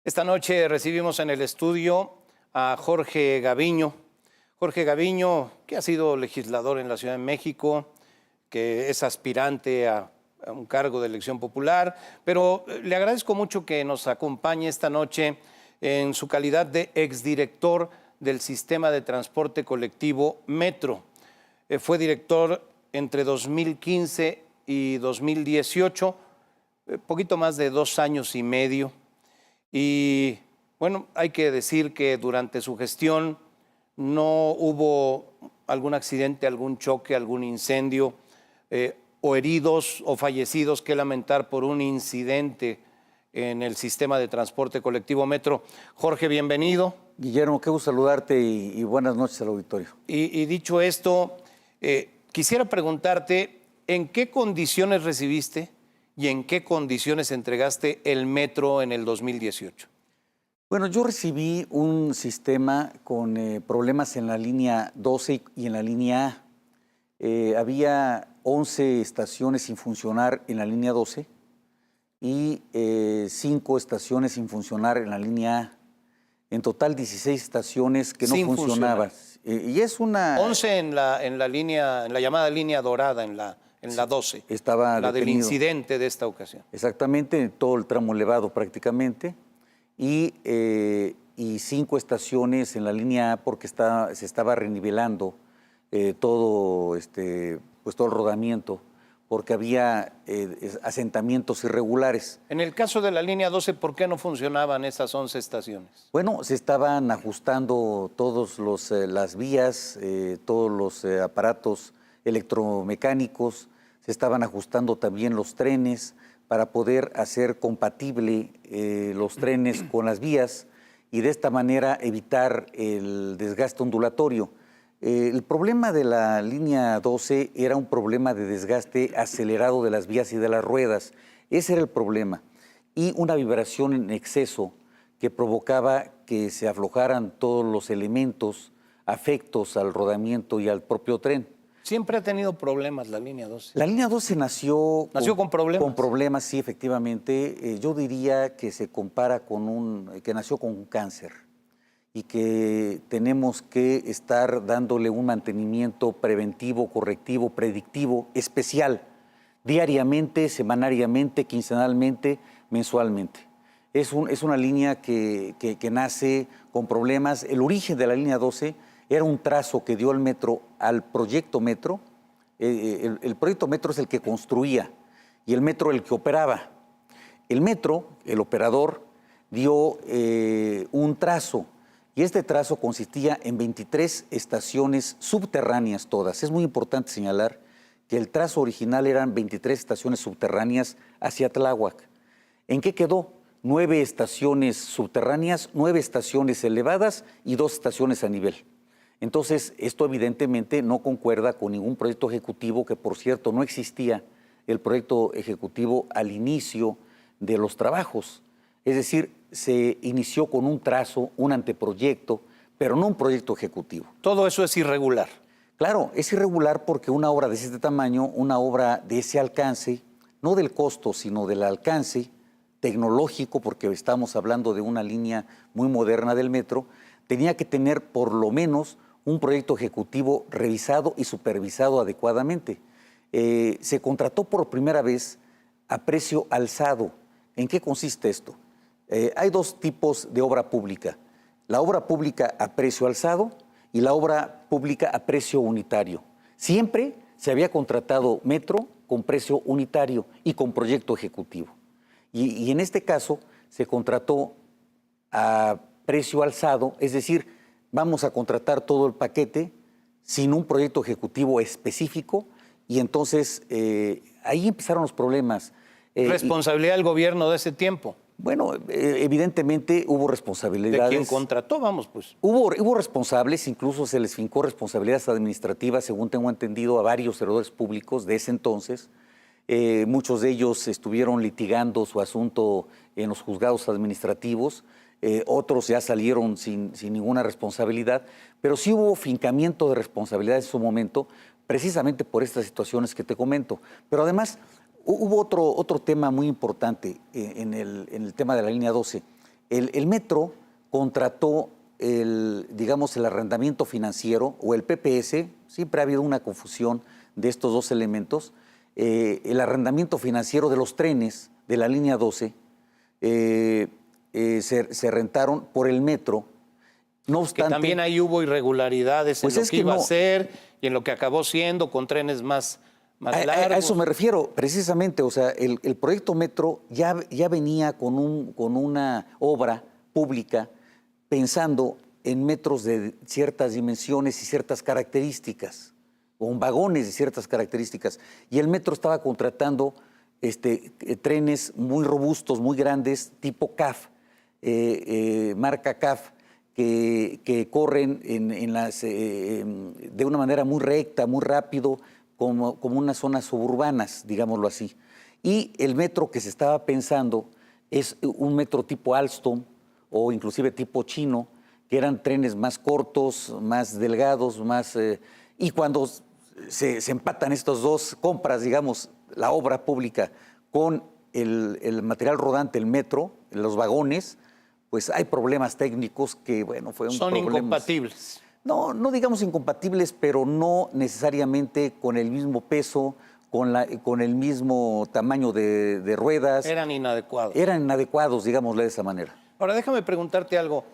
Esta noche recibimos en el estudio a Jorge Gaviño. Jorge Gaviño, que ha sido legislador en la Ciudad de México, que es aspirante a un cargo de elección popular, pero le agradezco mucho que nos acompañe esta noche en su calidad de exdirector del sistema de transporte colectivo Metro. Fue director entre 2015 y 2018, poquito más de 2 años y medio. Y bueno, hay que decir que durante su gestión no hubo algún accidente, algún choque, algún incendio, o heridos o fallecidos que lamentar por un incidente en el sistema de transporte colectivo Metro. Jorge, bienvenido. Guillermo, qué gusto saludarte y buenas noches al auditorio. Y dicho esto, quisiera preguntarte, ¿en qué condiciones recibiste y en qué condiciones entregaste el Metro en el 2018? Bueno, yo recibí un sistema con problemas en la línea 12 y en la línea A. Había 11 estaciones sin funcionar en la línea 12 y 5 estaciones sin funcionar en la línea A. En total 16 estaciones que no funcionaban. Y es una... 11 en la línea, en la llamada línea dorada, en la 12. Estaba la detenido. del incidente de esta ocasión. Exactamente, en todo el tramo elevado prácticamente. Y 5 estaciones en la línea A porque se estaba renivelando todo el rodamiento, porque había asentamientos irregulares. En el caso de la línea 12, ¿por qué no funcionaban esas 11 estaciones? Bueno, se estaban ajustando todas las vías, todos los aparatos electromecánicos, se estaban ajustando también los trenes para poder hacer compatible los trenes con las vías y de esta manera evitar el desgaste ondulatorio. El problema de la línea 12 era un problema de desgaste acelerado de las vías y de las ruedas. Ese era el problema. Y una vibración en exceso que provocaba que se aflojaran todos los elementos afectos al rodamiento y al propio tren. Siempre ha tenido problemas la línea 12. La línea 12 nació con problemas. Con problemas, sí, efectivamente. Yo diría que se compara que nació con un cáncer y que tenemos que estar dándole un mantenimiento preventivo, correctivo, predictivo, especial, diariamente, semanariamente, quincenalmente, mensualmente. Es una línea que nace con problemas. El origen de la línea 12 era un trazo que dio el Metro al proyecto Metro. El proyecto Metro es el que construía y el Metro el que operaba. El Metro, el operador, dio un trazo y este trazo consistía en 23 estaciones subterráneas todas. Es muy importante señalar que el trazo original eran 23 estaciones subterráneas hacia Tláhuac. ¿En qué quedó? 9 estaciones subterráneas, 9 estaciones elevadas y 2 estaciones a nivel. Entonces, esto evidentemente no concuerda con ningún proyecto ejecutivo, que por cierto no existía el proyecto ejecutivo al inicio de los trabajos. Es decir, se inició con un trazo, un anteproyecto, pero no un proyecto ejecutivo. Todo eso es irregular. Claro, es irregular porque una obra de este tamaño, una obra de ese alcance, no del costo, sino del alcance tecnológico, porque estamos hablando de una línea muy moderna del Metro, tenía que tener por lo menos un proyecto ejecutivo revisado y supervisado adecuadamente. Se contrató por primera vez a precio alzado. ¿En qué consiste esto? Hay 2 tipos de obra pública. La obra pública a precio alzado y la obra pública a precio unitario. Siempre se había contratado Metro con precio unitario y con proyecto ejecutivo. Y en este caso se contrató a precio alzado, es decir, vamos a contratar todo el paquete sin un proyecto ejecutivo específico y entonces ahí empezaron los problemas. ¿Responsabilidad del gobierno de ese tiempo? Bueno, evidentemente hubo responsabilidades. ¿De quién contrató? Vamos, pues. Hubo responsables, incluso se les fincó responsabilidades administrativas, según tengo entendido, a varios servidores públicos de ese entonces. Muchos de ellos estuvieron litigando su asunto en los juzgados administrativos. Otros ya salieron sin ninguna responsabilidad, pero sí hubo fincamiento de responsabilidades en su momento, precisamente por estas situaciones que te comento. Pero además hubo otro tema muy importante en el tema de la línea 12. El metro contrató digamos, el arrendamiento financiero o el PPS, siempre ha habido una confusión de estos dos elementos, el arrendamiento financiero de los trenes de la línea 12 se rentaron por el metro. No obstante, que también ahí hubo irregularidades pues en lo que iba a ser y en lo que acabó siendo con trenes más largos. A eso me refiero, precisamente. O sea, el proyecto Metro ya venía con una obra pública pensando en metros de ciertas dimensiones y ciertas características, con vagones de ciertas características. Y el metro estaba contratando trenes muy robustos, muy grandes, tipo CAF, marca CAF, que corren de una manera muy recta, muy rápido, como unas zonas suburbanas, digámoslo así. Y el metro que se estaba pensando es un metro tipo Alstom o inclusive tipo chino, que eran trenes más cortos, más delgados, y cuando se empatan estas dos compras, digamos, la obra pública con el material rodante, el metro, los vagones, pues hay problemas técnicos que, bueno, son incompatibles. No digamos incompatibles, pero no necesariamente con el mismo peso, con el mismo tamaño de ruedas. Eran inadecuados. Eran inadecuados, digámosle de esa manera. Ahora, déjame preguntarte algo.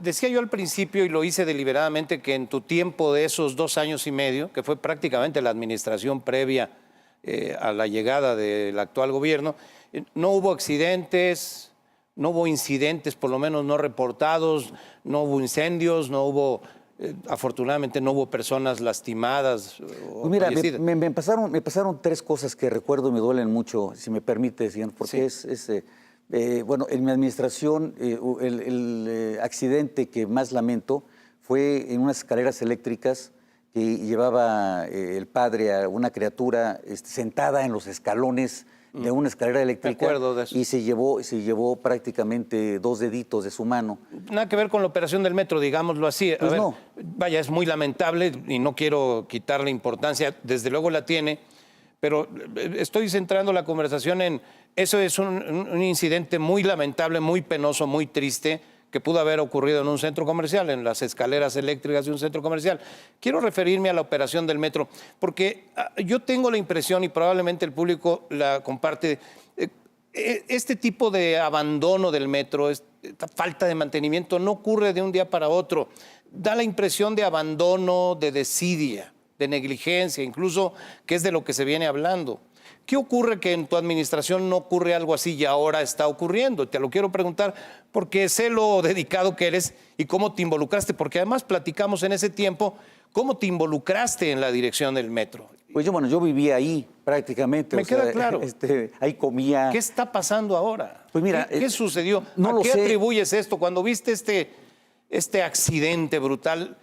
Decía yo al principio, y lo hice deliberadamente, que en tu tiempo de esos 2 años y medio, que fue prácticamente la administración previa a la llegada del actual gobierno, no hubo accidentes, no hubo incidentes, por lo menos no reportados, no hubo incendios, no hubo, afortunadamente no hubo personas lastimadas o pues mira, fallecidas. me pasaron 3 cosas que recuerdo y me duelen mucho, si me permite, señor, porque sí. Bueno, en mi administración el accidente que más lamento fue en unas escaleras eléctricas que llevaba el padre a una criatura sentada en los escalones de una escalera eléctrica. Me acuerdo de eso. Y se llevó prácticamente 2 deditos de su mano. Nada que ver con la operación del metro, digámoslo así. Pues no. Vaya, es muy lamentable y no quiero quitarle importancia, desde luego la tiene, pero estoy centrando la conversación en eso. Es un incidente muy lamentable, muy penoso, muy triste, que pudo haber ocurrido en un centro comercial, en las escaleras eléctricas de un centro comercial. Quiero referirme a la operación del metro, porque yo tengo la impresión, y probablemente el público la comparte, este tipo de abandono del metro, esta falta de mantenimiento, no ocurre de un día para otro. Da la impresión de abandono, de desidia, de negligencia, incluso, que es de lo que se viene hablando. ¿Qué ocurre que en tu administración no ocurre algo así y ahora está ocurriendo? Te lo quiero preguntar porque sé lo dedicado que eres y cómo te involucraste, porque además platicamos en ese tiempo cómo te involucraste en la dirección del metro. Pues yo vivía ahí prácticamente. Me queda claro. Ahí comía. ¿Qué está pasando ahora? Pues mira, ¿Qué sucedió? No ¿A qué lo sé. atribuyes esto? Cuando viste este accidente brutal,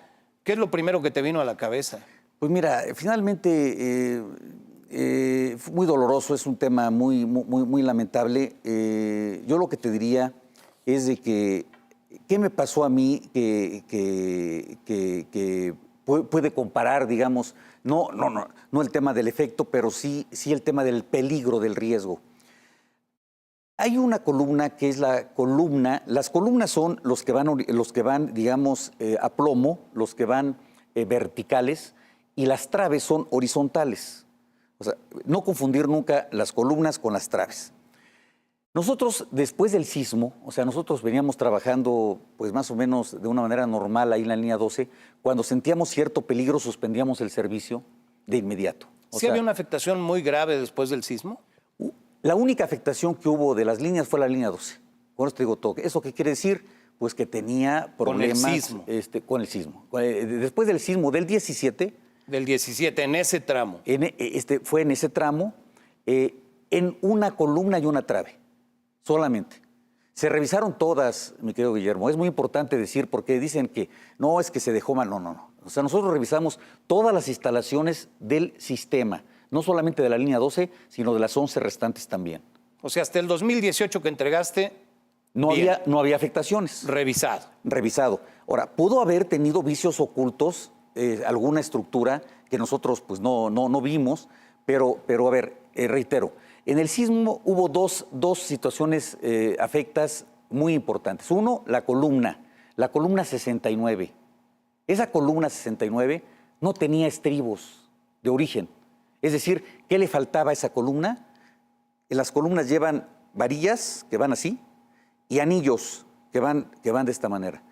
¿qué es lo primero que te vino a la cabeza? Pues mira, finalmente fue muy doloroso, es un tema muy lamentable. Yo lo que te diría es de que, ¿qué me pasó a mí que puede comparar, digamos, no el tema del efecto, pero sí el tema del peligro, del riesgo? Hay una columna que es la columna, las columnas son los que van, digamos, a plomo, los que van verticales, y las traves son horizontales. O sea, no confundir nunca las columnas con las traves. Nosotros, después del sismo, o sea, nosotros veníamos trabajando pues más o menos de una manera normal ahí en la línea 12, cuando sentíamos cierto peligro suspendíamos el servicio de inmediato. ¿Sí había una afectación muy grave después del sismo? La única afectación que hubo de las líneas fue la línea 12. Con esto digo todo. ¿Eso qué quiere decir? Pues que tenía problemas con el sismo. Después del sismo del 17... Del 17, en ese tramo. Fue en ese tramo, en una columna y una trave, solamente. Se revisaron todas, mi querido Guillermo. Es muy importante decir, porque dicen que no, es que se dejó mal. No. O sea, nosotros revisamos todas las instalaciones del sistema, no solamente de la línea 12, sino de las 11 restantes también. O sea, hasta el 2018 que entregaste... No había afectaciones. Revisado. Ahora, pudo haber tenido vicios ocultos, alguna estructura que nosotros pues no vimos, pero a ver, reitero, en el sismo hubo dos situaciones afectas muy importantes. Uno, la columna 69. Esa columna 69 no tenía estribos de origen. Es decir, ¿qué le faltaba a esa columna? Las columnas llevan varillas que van así y anillos que van de esta manera.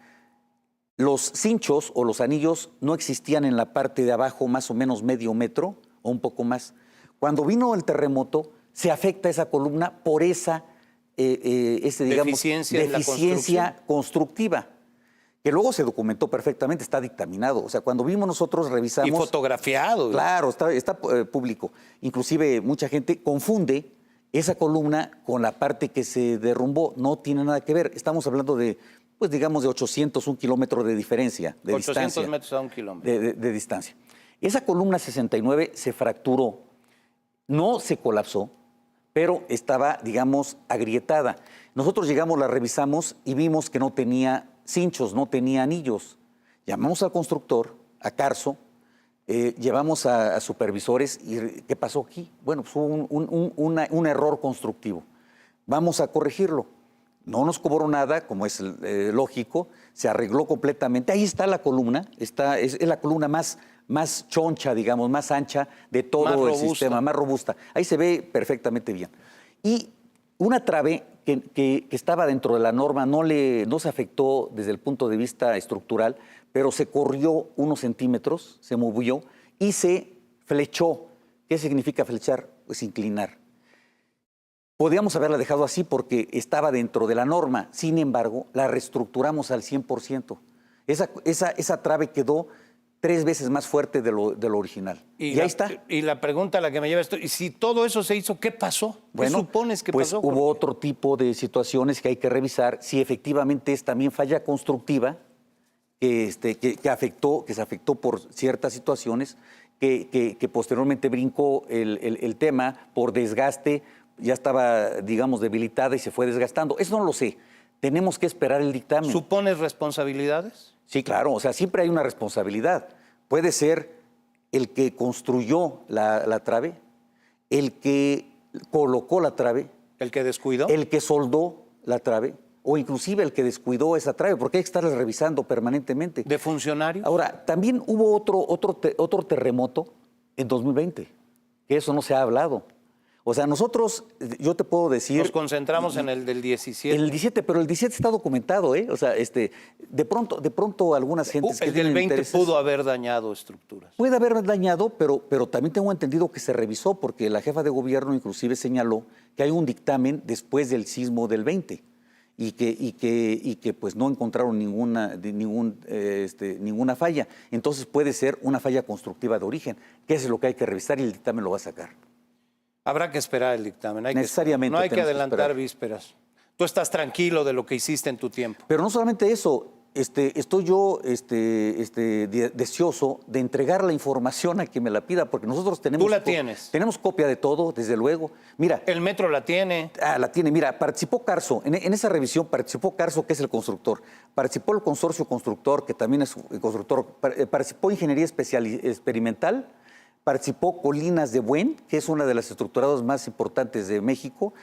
Los cinchos o los anillos no existían en la parte de abajo, más o menos medio metro o un poco más. Cuando vino el terremoto, se afecta esa columna por esa deficiencia constructiva, que luego se documentó perfectamente, está dictaminado. O sea, cuando vimos nosotros, revisamos... Y fotografiado. Claro, está público. Inclusive mucha gente confunde esa columna con la parte que se derrumbó. No tiene nada que ver. Estamos hablando de, pues digamos, de 800, 1 kilómetro de diferencia, de 800 distancia. metros a 1 kilómetro. De distancia. Esa columna 69 se fracturó, no se colapsó, pero estaba, digamos, agrietada. Nosotros llegamos, la revisamos y vimos que no tenía cinchos, no tenía anillos. Llamamos al constructor, a Carso, llevamos a supervisores y ¿qué pasó aquí? Bueno, pues hubo un error constructivo. Vamos a corregirlo. No nos cobró nada, como es lógico, se arregló completamente. Ahí está la columna, es la columna más choncha, digamos, más ancha de todo el sistema, más robusta. Ahí se ve perfectamente bien. Y una trave que estaba dentro de la norma no se afectó desde el punto de vista estructural, pero se corrió unos centímetros, se movió y se flechó. ¿Qué significa flechar? Pues inclinar. Podíamos haberla dejado así porque estaba dentro de la norma. Sin embargo, la reestructuramos al 100%. Esa trave quedó 3 veces más fuerte de lo original. Y ahí está. Y la pregunta a la que me lleva esto, y si todo eso se hizo, ¿qué pasó? ¿Qué supones que pasó? Pues hubo otro tipo de situaciones que hay que revisar. Si efectivamente es también falla constructiva, que se afectó por ciertas situaciones, que posteriormente brincó el tema por desgaste, ya estaba, digamos, debilitada y se fue desgastando. Eso no lo sé. Tenemos que esperar el dictamen. ¿Supones responsabilidades? Sí, claro. O sea, siempre hay una responsabilidad. Puede ser el que construyó la trave, el que colocó la trave. ¿El que descuidó? El que soldó la trave, o inclusive el que descuidó esa trave, porque hay que estarla revisando permanentemente. ¿De funcionarios? Ahora, también hubo otro terremoto en 2020, que eso no se ha hablado. O sea, nosotros, yo te puedo decir... Nos concentramos en el del 17. En el 17, pero el 17 está documentado, ¿eh? O sea, de pronto algunas gentes que el del 20 intereses, pudo haber dañado estructuras. puede haber dañado, pero también tengo entendido que se revisó, porque la jefa de gobierno inclusive señaló que hay un dictamen después del sismo del 20 y que pues no encontraron ninguna falla. Entonces puede ser una falla constructiva de origen, que es lo que hay que revisar y el dictamen lo va a sacar. Habrá que esperar el dictamen. Necesariamente. No hay que adelantar esperar vísperas. Tú estás tranquilo de lo que hiciste en tu tiempo. Pero no solamente eso, estoy yo deseoso de entregar la información a quien me la pida, porque nosotros tenemos... ¿Tú la tienes? Tenemos copia de todo, desde luego. Mira... ¿El metro la tiene? La tiene. Mira, participó Carso. En esa revisión participó Carso, que es el constructor. Participó el consorcio constructor, que también es el constructor. Participó Ingeniería Experimental. Participó Colinas de Buen, que es una de las estructuradoras más importantes de México.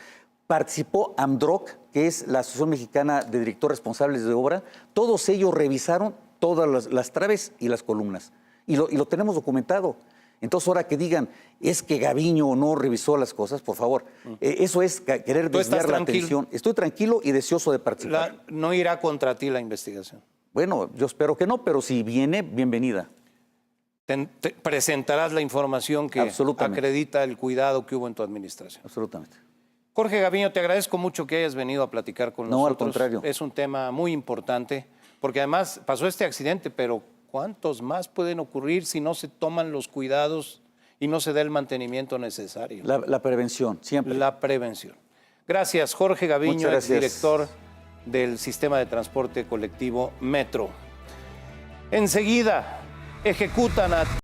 Participó AMDROC, que es la Asociación Mexicana de Directores Responsables de Obra. Todos ellos revisaron todas las traves y las columnas. Y lo tenemos documentado. Entonces, ahora que digan, es que Gaviño no revisó las cosas, por favor. Eso es querer desviar la atención. Estoy tranquilo y deseoso de participar. No irá contra ti la investigación. Bueno, yo espero que no, pero si viene, bienvenida. Te presentarás la información que acredita el cuidado que hubo en tu administración. Absolutamente. Jorge Gaviño, te agradezco mucho que hayas venido a platicar con nosotros. No, al contrario. Es un tema muy importante, porque además pasó este accidente, pero ¿cuántos más pueden ocurrir si no se toman los cuidados y no se da el mantenimiento necesario? La prevención, siempre. La prevención. Gracias, Jorge Gaviño, exdirector del Sistema de Transporte Colectivo Metro. Enseguida ejecutan a